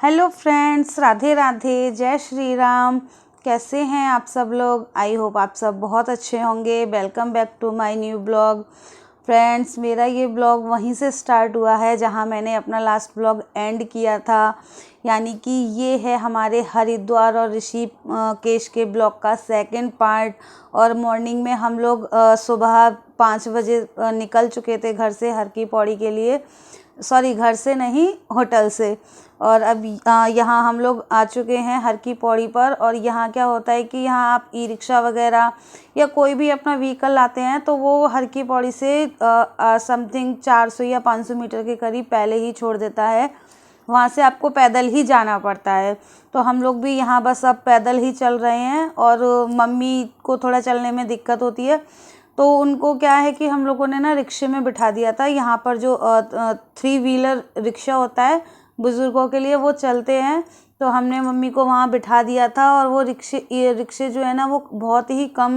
Hello friends, Radhe Radhe, जय श्री राम। कैसे हैं आप सब लोग? आई होप आप सब बहुत अच्छे होंगे। Welcome back to my new blog. Friends, मेरा ये ब्लॉग वहीं से स्टार्ट हुआ है जहां मैंने अपना लास्ट ब्लॉग एंड किया था, यानी कि ये है हमारे हरिद्वार और ऋषिकेश के ब्लॉग का सेकंड पार्ट। और मॉर्निंग में हम लोग सुबह 5 बजे निकल चुके थे घर से हर की पौड़ी के लिए। सॉरी, घर से नहीं, होटल से। और अब यहाँ हम लोग आ चुके हैं हर की पौड़ी पर। और यहाँ क्या होता है कि यहाँ आप ई रिक्शा वगैरह या कोई भी अपना व्हीकल लाते हैं तो वो हर की पौड़ी से समथिंग 400 या 500 मीटर के करीब पहले ही छोड़ देता है। वहाँ से आपको पैदल ही जाना पड़ता है। तो हम लोग भी यहाँ बस अब पैदल ही चल रहे हैं। और मम्मी को थोड़ा चलने में दिक्कत होती है, तो उनको क्या है कि हम लोगों ने ना रिक्शे में बिठा दिया था। यहाँ पर जो 3 व्हीलर रिक्शा होता है बुज़ुर्गों के लिए, वो चलते हैं, तो हमने मम्मी को वहाँ बिठा दिया था। और वो रिक्शे जो है ना, वो बहुत ही कम,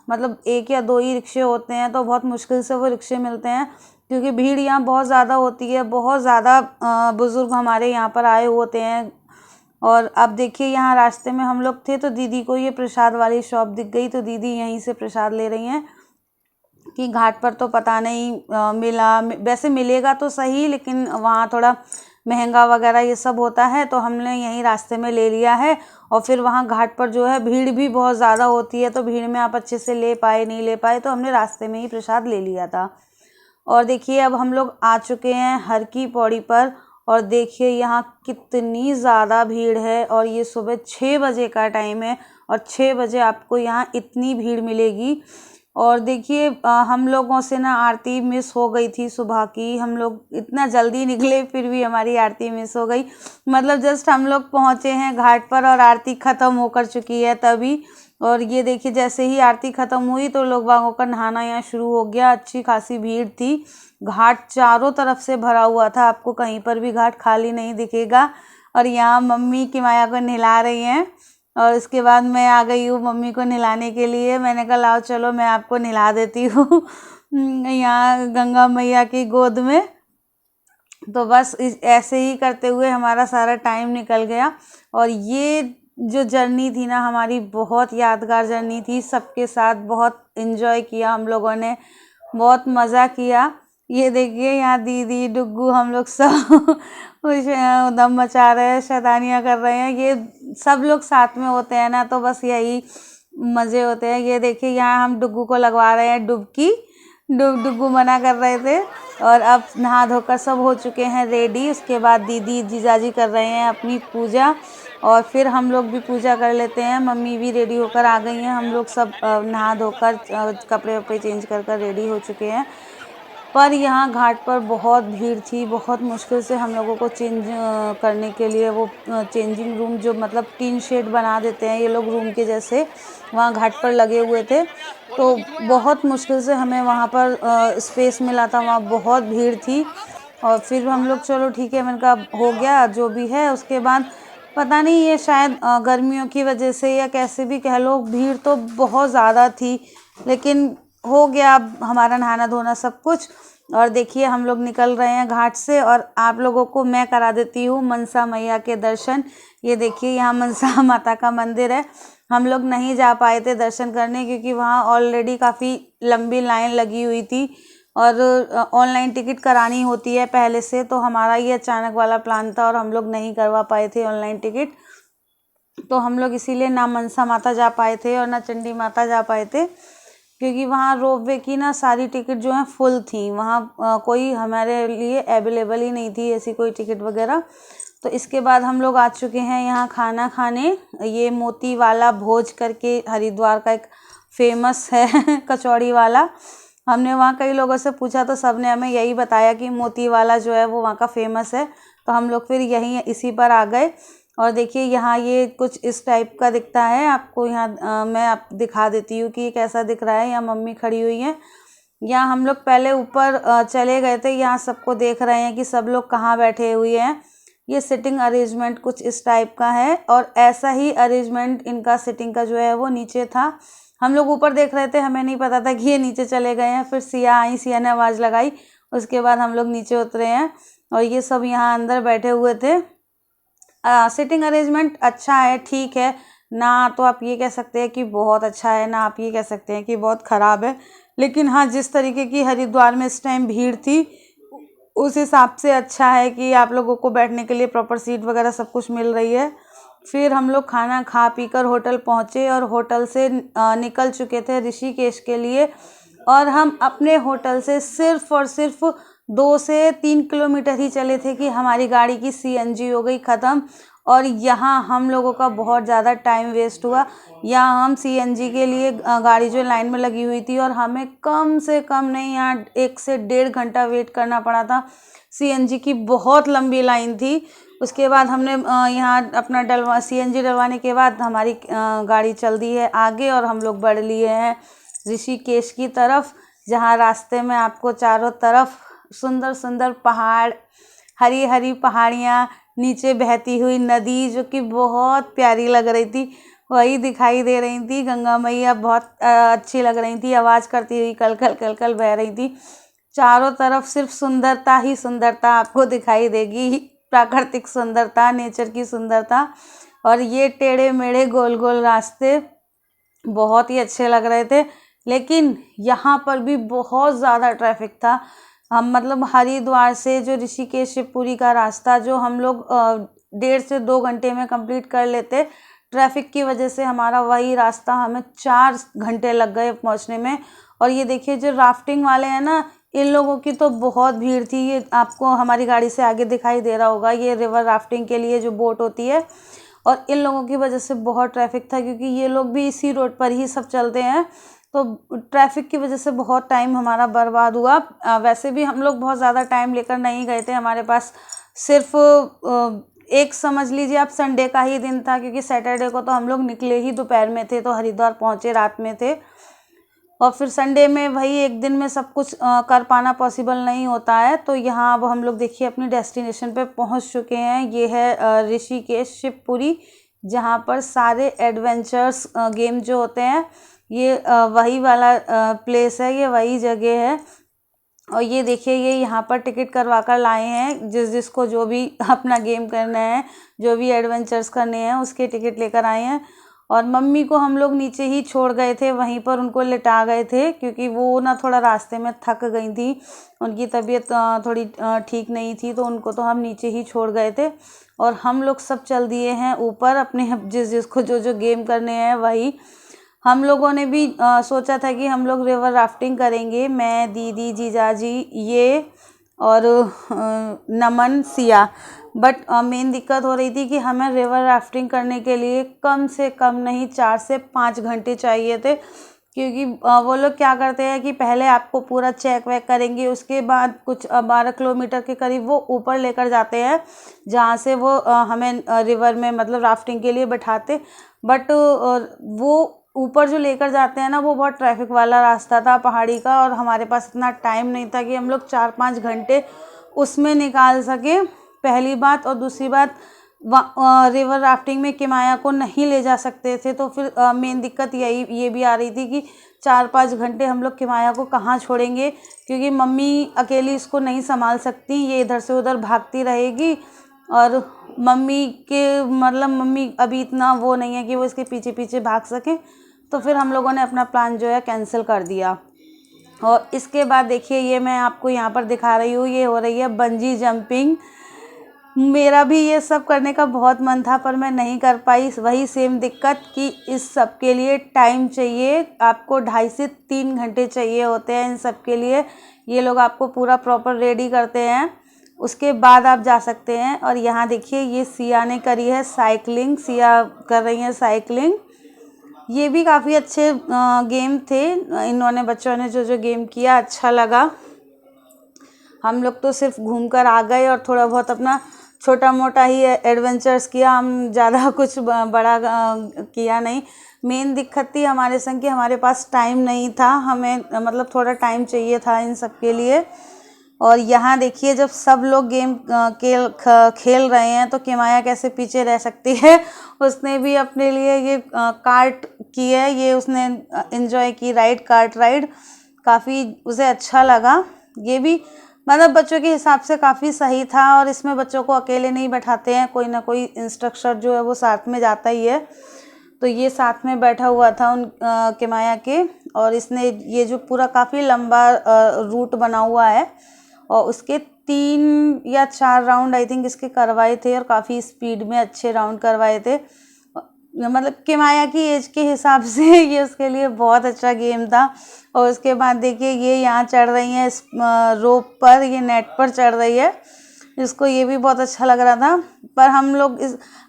मतलब 1 या 2 ही रिक्शे होते हैं, तो बहुत मुश्किल से वो रिक्शे मिलते हैं, क्योंकि भीड़ यहाँ बहुत ज़्यादा होती है। बहुत ज़्यादा बुज़ुर्ग हमारे यहाँ पर आए होते हैं। और अब देखिए, यहाँ रास्ते में हम लोग थे तो दीदी को ये प्रसाद वाली शॉप दिख गई, तो दीदी यहीं से प्रसाद ले रही हैं कि घाट पर तो पता नहीं मिला, वैसे मिलेगा तो सही, लेकिन वहाँ थोड़ा महंगा वगैरह ये सब होता है, तो हमने यहीं रास्ते में ले लिया है। और फिर वहाँ घाट पर जो है भीड़ भी बहुत ज़्यादा होती है, तो भीड़ में आप अच्छे से ले पाए नहीं ले पाए, तो हमने रास्ते में ही प्रसाद ले लिया था। और देखिए, अब हम लोग आ चुके हैं हर की पौड़ी पर। और देखिए यहाँ कितनी ज़्यादा भीड़ है। और ये सुबह 6 बजे का टाइम है, और 6 बजे आपको यहाँ इतनी भीड़ मिलेगी। और देखिए, हम लोगों से ना आरती मिस हो गई थी सुबह की। हम लोग इतना जल्दी निकले, फिर भी हमारी आरती मिस हो गई। मतलब जस्ट हम लोग पहुँचे हैं घाट पर और आरती ख़त्म होकर चुकी है तभी। और ये देखिए, जैसे ही आरती ख़त्म हुई तो लोग बागों का नहाना यहाँ शुरू हो गया। अच्छी खासी भीड़ थी। घाट चारों तरफ से भरा हुआ था, आपको कहीं पर भी घाट खाली नहीं दिखेगा। और यहाँ मम्मी की माया को नहला रही हैं। और इसके बाद मैं आ गई हूँ मम्मी को नहलाने के लिए। मैंने कहा लाओ चलो मैं आपको नहला देती हूँ यहाँ गंगा मैया की गोद में। तो बस ऐसे ही करते हुए हमारा सारा टाइम निकल गया। और ये जो जर्नी थी ना हमारी, बहुत यादगार जर्नी थी। सबके साथ बहुत इन्जॉय किया हम लोगों ने, बहुत मज़ा किया। ये देखिए, यहाँ दीदी डुग्गू हम लोग सब दम मचा रहे हैं, शैतानियाँ कर रहे हैं। ये सब लोग साथ में होते हैं ना, तो बस यही मज़े होते हैं। ये देखिए, यहाँ हम डुग्गू को लगवा रहे हैं डुबकी। डुग्गू मना कर रहे थे। और अब नहा धोकर सब हो चुके हैं रेडी। उसके बाद दीदी जीजाजी कर रहे हैं अपनी पूजा, और फिर हम लोग भी पूजा कर लेते हैं। मम्मी भी रेडी होकर आ गई हैं। हम लोग सब नहा धोकर कपड़े वपड़े चेंज कर कर रेडी हो चुके हैं। पर यहाँ घाट पर बहुत भीड़ थी। बहुत मुश्किल से हम लोगों को चेंज करने के लिए वो चेंजिंग रूम, जो मतलब टीन शेड बना देते हैं ये लोग रूम के जैसे, वहाँ घाट पर लगे हुए थे। तो बहुत मुश्किल से हमें वहाँ पर स्पेस मिला था, वहाँ बहुत भीड़ थी। और फिर हम लोग चलो ठीक है, मैंने कहा हो गया जो भी है। उसके बाद पता नहीं, ये शायद गर्मियों की वजह से या कैसे भी कह लो, भीड़ तो बहुत ज़्यादा थी, लेकिन हो गया अब हमारा नहाना धोना सब कुछ। और देखिए, हम लोग निकल रहे हैं घाट से, और आप लोगों को मैं करा देती हूँ मनसा मैया के दर्शन। ये देखिए, यहाँ मनसा माता का मंदिर है। हम लोग नहीं जा पाए थे दर्शन करने, क्योंकि वहाँ ऑलरेडी काफ़ी लंबी लाइन लगी हुई थी, और ऑनलाइन टिकट करानी होती है पहले से। तो हमारा ये अचानक वाला प्लान था और हम लोग नहीं करवा पाए थे ऑनलाइन टिकट। तो हम लोग इसीलिए ना मनसा माता जा पाए थे और ना चंडी माता जा पाए थे, क्योंकि वहाँ रोपवे की ना सारी टिकट जो है फुल थी। वहाँ कोई हमारे लिए अवेलेबल ही नहीं थी ऐसी कोई टिकट वगैरह। तो इसके बाद हम लोग आ चुके हैं यहाँ खाना खाने। ये मोती वाला भोज करके हरिद्वार का एक फेमस है कचौड़ी वाला। हमने वहाँ कई लोगों से पूछा तो सब ने हमें यही बताया कि मोती वाला जो है वो वहाँ का फेमस है। तो हम लोग फिर यहीं इसी पर आ गए। और देखिए, यहाँ ये कुछ इस टाइप का दिखता है आपको। यहाँ मैं आप दिखा देती हूँ कि ये कैसा दिख रहा है। यहाँ मम्मी खड़ी हुई हैं। यहाँ हम लोग पहले ऊपर चले गए थे। यहाँ सबको देख रहे हैं कि सब लोग कहाँ बैठे हुए हैं। ये सिटिंग अरेंजमेंट कुछ इस टाइप का है, और ऐसा ही अरेंजमेंट इनका सिटिंग का जो है वो नीचे था। हम लोग ऊपर देख रहे थे, हमें नहीं पता था कि ये नीचे चले गए हैं। फिर सिया आई, सिया ने आवाज़ लगाई, उसके बाद हम लोग नीचे उतरे हैं। और ये सब यहाँ अंदर बैठे हुए थे। सिटिंग अरेंजमेंट अच्छा है, ठीक है ना, तो आप ये कह सकते हैं कि बहुत अच्छा है, ना आप ये कह सकते हैं कि बहुत ख़राब है। लेकिन हाँ, जिस तरीके की हरिद्वार में इस टाइम भीड़ थी, उस हिसाब से अच्छा है कि आप लोगों को बैठने के लिए प्रॉपर सीट वगैरह सब कुछ मिल रही है। फिर हम लोग खाना खा पी कर होटल पहुँचे और होटल से निकल चुके थे ऋषिकेश के लिए। और हम अपने होटल से सिर्फ़ और सिर्फ 2 से 3 किलोमीटर ही चले थे कि हमारी गाड़ी की सीएनजी हो गई ख़त्म। और यहाँ हम लोगों का बहुत ज़्यादा टाइम वेस्ट हुआ। यहाँ हम सीएनजी के लिए गाड़ी जो लाइन में लगी हुई थी, और हमें कम से कम नहीं, यहाँ 1 से 1.5 घंटा वेट करना पड़ा था। सीएनजी की बहुत लंबी लाइन थी। उसके बाद हमने यहाँ अपना सीएनजी डलवाने के बाद हमारी गाड़ी चल दी है आगे, और हम लोग बढ़ लिए हैं ऋषिकेश की तरफ, जहाँ रास्ते में आपको चारों तरफ सुंदर सुंदर पहाड़, हरी हरी पहाड़ियाँ, नीचे बहती हुई नदी जो कि बहुत प्यारी लग रही थी, वही दिखाई दे रही थी। गंगा मैया बहुत अच्छी लग रही थी, आवाज़ करती हुई कल कल कल कल बह रही थी। चारों तरफ सिर्फ सुंदरता ही सुंदरता आपको दिखाई देगी, प्राकृतिक सुंदरता, नेचर की सुंदरता। और ये टेढ़े मेढ़े गोल गोल रास्ते बहुत ही अच्छे लग रहे थे। लेकिन यहाँ पर भी बहुत ज़्यादा ट्रैफिक था। हम मतलब हरिद्वार से जो ऋषिकेश शिवपुरी का रास्ता जो हम लोग 1.5 से 2 घंटे में कंप्लीट कर लेते, ट्रैफिक की वजह से हमारा वही रास्ता हमें 4 घंटे लग गए पहुँचने में। और ये देखिए, जो राफ्टिंग वाले हैं ना, इन लोगों की तो बहुत भीड़ थी। ये आपको हमारी गाड़ी से आगे दिखाई दे रहा होगा, ये रिवर राफ्टिंग के लिए जो बोट होती है। और इन लोगों की वजह से बहुत ट्रैफिक था, क्योंकि ये लोग भी इसी रोड पर ही सब चलते हैं। तो ट्रैफिक की वजह से बहुत टाइम हमारा बर्बाद हुआ। वैसे भी हम लोग बहुत ज़्यादा टाइम लेकर नहीं गए थे, हमारे पास सिर्फ एक समझ लीजिए आप संडे का ही दिन था, क्योंकि सैटरडे को तो हम लोग निकले ही दोपहर में थे, तो हरिद्वार पहुँचे रात में थे। और फिर संडे में वही एक दिन में सब कुछ कर पाना पॉसिबल नहीं होता है। तो यहाँ अब हम लोग देखिए अपनी डेस्टिनेशन पे पहुँच चुके हैं। ये है ऋषिकेश शिवपुरी, जहाँ पर सारे एडवेंचर्स गेम जो होते हैं, ये वही वाला प्लेस है, ये वही जगह है। और ये देखिए, ये यहाँ पर टिकट करवा कर लाए हैं, जिसको जो भी अपना गेम करना है, जो भी एडवेंचर्स करने हैं, उसके टिकट लेकर आए हैं। और मम्मी को हम लोग नीचे ही छोड़ गए थे, वहीं पर उनको लिटा गए थे, क्योंकि वो ना थोड़ा रास्ते में थक गई थी, उनकी तबीयत थोड़ी ठीक नहीं थी, तो उनको तो हम नीचे ही छोड़ गए थे। और हम लोग सब चल दिए हैं ऊपर अपने, जिसको जो जो गेम करने हैं वही। हम लोगों ने भी सोचा था कि हम लोग रिवर राफ्टिंग करेंगे, मैं, दीदी, जीजाजी, ये और नमन, सिया। बट मेन दिक्कत हो रही थी कि हमें रिवर राफ्टिंग करने के लिए कम से कम नहीं 4 से 5 घंटे चाहिए थे, क्योंकि वो लोग क्या करते हैं कि पहले आपको पूरा चेक वेक करेंगे, उसके बाद कुछ 12 किलोमीटर के करीब वो ऊपर लेकर जाते हैं, जहाँ से वो हमें रिवर में मतलब राफ्टिंग के लिए बैठाते। बट वो ऊपर जो लेकर जाते हैं ना, वो बहुत ट्रैफिक वाला रास्ता था पहाड़ी का, और हमारे पास इतना टाइम नहीं था कि हम लोग 4-5 घंटे उसमें निकाल सके, पहली बात। और दूसरी बात, रिवर राफ्टिंग में किमाया को नहीं ले जा सकते थे, तो फिर मेन दिक्कत ये भी आ रही थी कि 4-5 घंटे हम लोग किमाया को कहाँ छोड़ेंगे, क्योंकि मम्मी अकेली इसको नहीं संभाल सकती, ये इधर से उधर भागती रहेगी। और मम्मी के मतलब मम्मी अभी इतना वो नहीं है कि वो इसके पीछे पीछे भाग सकें, तो फिर हम लोगों ने अपना प्लान जो है कैंसिल कर दिया। और इसके बाद देखिए, ये मैं आपको यहाँ पर दिखा रही हूँ, ये हो रही है बंजी जंपिंग। मेरा भी ये सब करने का बहुत मन था, पर मैं नहीं कर पाई। वही सेम दिक्कत कि इस सब के लिए टाइम चाहिए, आपको 2.5 से 3 घंटे चाहिए होते हैं इन सब के लिए। ये लोग आपको पूरा प्रॉपर रेडी करते हैं, उसके बाद आप जा सकते हैं। और यहाँ देखिए, ये सिया ने करी है साइकिलिंग, सिया कर रही हैं साइकिलिंग। ये भी काफ़ी अच्छे गेम थे, इन्होंने बच्चों ने जो जो गेम किया अच्छा लगा। हम लोग तो सिर्फ घूम कर आ गए और थोड़ा बहुत अपना छोटा मोटा ही एडवेंचर्स किया, हम ज़्यादा कुछ बड़ा किया नहीं। मेन दिक्कत थी हमारे संग कि हमारे पास टाइम नहीं था, हमें मतलब थोड़ा टाइम चाहिए था इन सब के लिए। और यहाँ देखिए, जब सब लोग गेम खेल रहे हैं, तो किमाया कैसे पीछे रह सकती है। उसने भी अपने लिए ये कार्ट की है, ये उसने एंजॉय की, राइड, कार्ट राइड, काफ़ी उसे अच्छा लगा। ये भी मतलब बच्चों के हिसाब से काफ़ी सही था। और इसमें बच्चों को अकेले नहीं बैठाते हैं, कोई ना कोई इंस्ट्रक्टर जो है वो साथ में जाता ही है। तो ये साथ में बैठा हुआ था उन किमाया के, और इसने ये जो पूरा काफ़ी लंबा रूट बना हुआ है और उसके 3 या 4 राउंड आई थिंक इसके करवाए थे, और काफ़ी स्पीड में अच्छे राउंड करवाए थे। मतलब किमाया की एज के हिसाब से ये उसके लिए बहुत अच्छा गेम था। और उसके बाद देखिए ये यहाँ चढ़ रही है इस रोप पर, ये नेट पर चढ़ रही है, इसको ये भी बहुत अच्छा लग रहा था। पर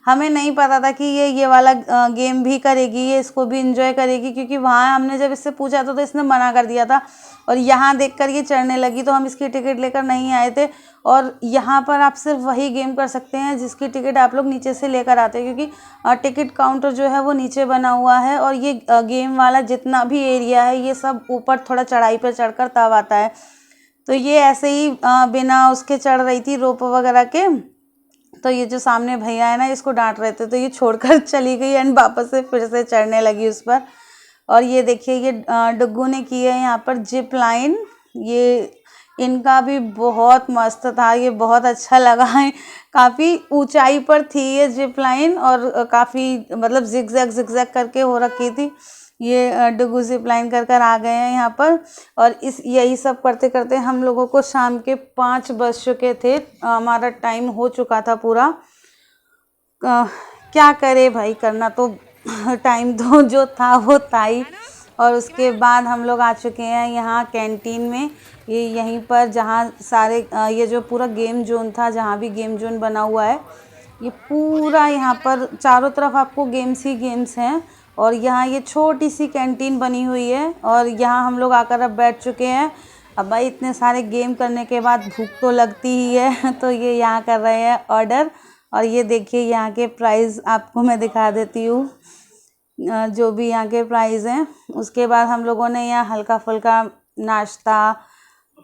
हमें नहीं पता था कि ये वाला गेम भी करेगी, ये इसको भी इंजॉय करेगी, क्योंकि वहाँ हमने जब इससे पूछा था तो इसने मना कर दिया था। और यहाँ देखकर ये चढ़ने लगी तो हम इसकी टिकट लेकर नहीं आए थे। और यहाँ पर आप सिर्फ वही गेम कर सकते हैं जिसकी टिकट आप लोग नीचे से लेकर आते हैं, क्योंकि टिकट काउंटर जो है वो नीचे बना हुआ है, और ये गेम वाला जितना भी एरिया है ये सब ऊपर थोड़ा चढ़ाई पर चढ़कर तब आता है। तो ये ऐसे ही बिना उसके चढ़ रही थी रोप वगैरह के। तो ये जो सामने भैया है ना, इसको डांट रहे थे, तो ये छोड़कर चली गई एंड वापस से फिर से चढ़ने लगी उस पर। और ये देखिए ये डुग्गू ने की है यहाँ पर जिप लाइन, ये इनका भी बहुत मस्त था, ये बहुत अच्छा लगा है। काफ़ी ऊंचाई पर थी ये जिप लाइन, और काफ़ी मतलब जिगजैग करके हो रखी थी। ये डुग्गू जिप लाइन कर आ गए हैं यहाँ पर। और यही सब करते करते हम लोगों को शाम के 5 बज चुके थे, हमारा टाइम हो चुका था पूरा। क्या करे भाई, करना तो टाइम तो जो था वो था ही। और उसके बाद हम लोग आ चुके हैं यहाँ कैंटीन में, ये यहीं पर जहाँ सारे ये जो पूरा गेम जोन था, जहाँ भी गेम जोन बना हुआ है, ये पूरा यहाँ पर चारों तरफ आपको गेम्स ही गेम्स हैं। और यहाँ ये छोटी सी कैंटीन बनी हुई है, और यहाँ हम लोग आकर अब बैठ चुके हैं। अब भाई इतने सारे गेम करने के बाद भूख तो लगती ही है तो ये यहाँ कर रहे हैं ऑर्डर। और ये देखिए यहाँ के प्राइस आपको मैं दिखा देती हूँ, जो भी यहाँ के प्राइस हैं। उसके बाद हम लोगों ने यहाँ हल्का फुल्का नाश्ता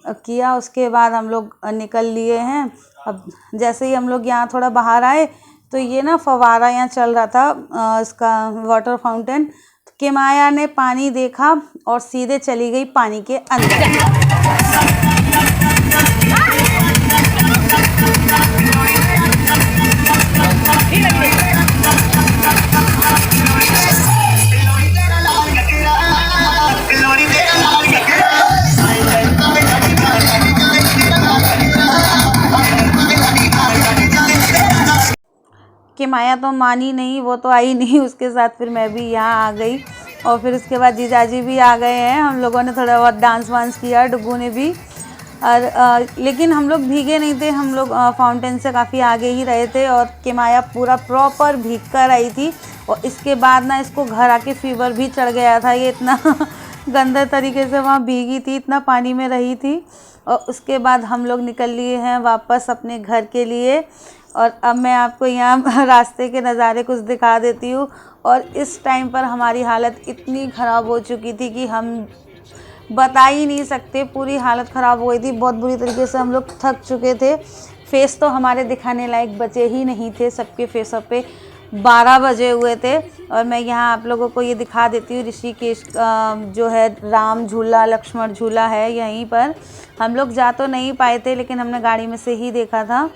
किया, उसके बाद हम लोग निकल लिए हैं। अब जैसे ही हम लोग यहाँ थोड़ा बाहर आए तो ये ना फव्वारा यहाँ चल रहा था, इसका वाटर फाउंटेन। किमाया ने पानी देखा और सीधे चली गई पानी के अंदर। किमाया तो मानी नहीं, वो तो आई नहीं, उसके साथ फिर मैं भी यहाँ आ गई। और फिर उसके बाद जीजाजी भी आ गए हैं, हम लोगों ने थोड़ा बहुत डांस वांस किया, डुग्गू ने भी। और लेकिन हम लोग भीगे नहीं थे, हम लोग फाउंटेन से काफ़ी आगे ही रहे थे। और किमाया पूरा प्रॉपर भीग कर आई थी, और इसके बाद ना इसको घर आके फीवर भी चढ़ गया था, ये इतना गंदे तरीके से वहाँ भीगी थी, इतना पानी में रही थी। और उसके बाद हम लोग निकल लिए हैं वापस अपने घर के लिए। और अब मैं आपको यहाँ रास्ते के नज़ारे कुछ दिखा देती हूँ। और इस टाइम पर हमारी हालत इतनी ख़राब हो चुकी थी कि हम बता ही नहीं सकते, पूरी हालत ख़राब हो गई थी, बहुत बुरी तरीके से हम लोग थक चुके थे। फेस तो हमारे दिखाने लायक बचे ही नहीं थे, सबके फेसों पे 12 बजे हुए थे। और मैं यहाँ आप लोगों को ये दिखा देती हूँ, ऋषिकेश जो है राम झूला लक्ष्मण झूला है यहीं पर। हम लोग जा तो नहीं पाए थे, लेकिन हमने गाड़ी में से ही देखा था।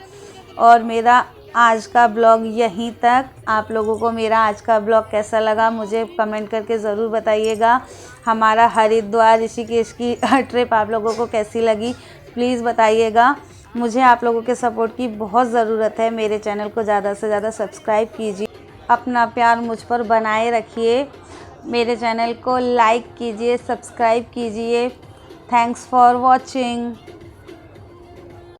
और मेरा आज का ब्लॉग यहीं तक। आप लोगों को मेरा आज का ब्लॉग कैसा लगा मुझे कमेंट करके ज़रूर बताइएगा। हमारा हरिद्वार ऋषिकेश की ट्रिप आप लोगों को कैसी लगी प्लीज़ बताइएगा। मुझे आप लोगों के सपोर्ट की बहुत ज़रूरत है। मेरे चैनल को ज़्यादा से ज़्यादा सब्सक्राइब कीजिए, अपना प्यार मुझ पर बनाए रखिए, मेरे चैनल को लाइक कीजिए, सब्सक्राइब कीजिए। Thanks for watching.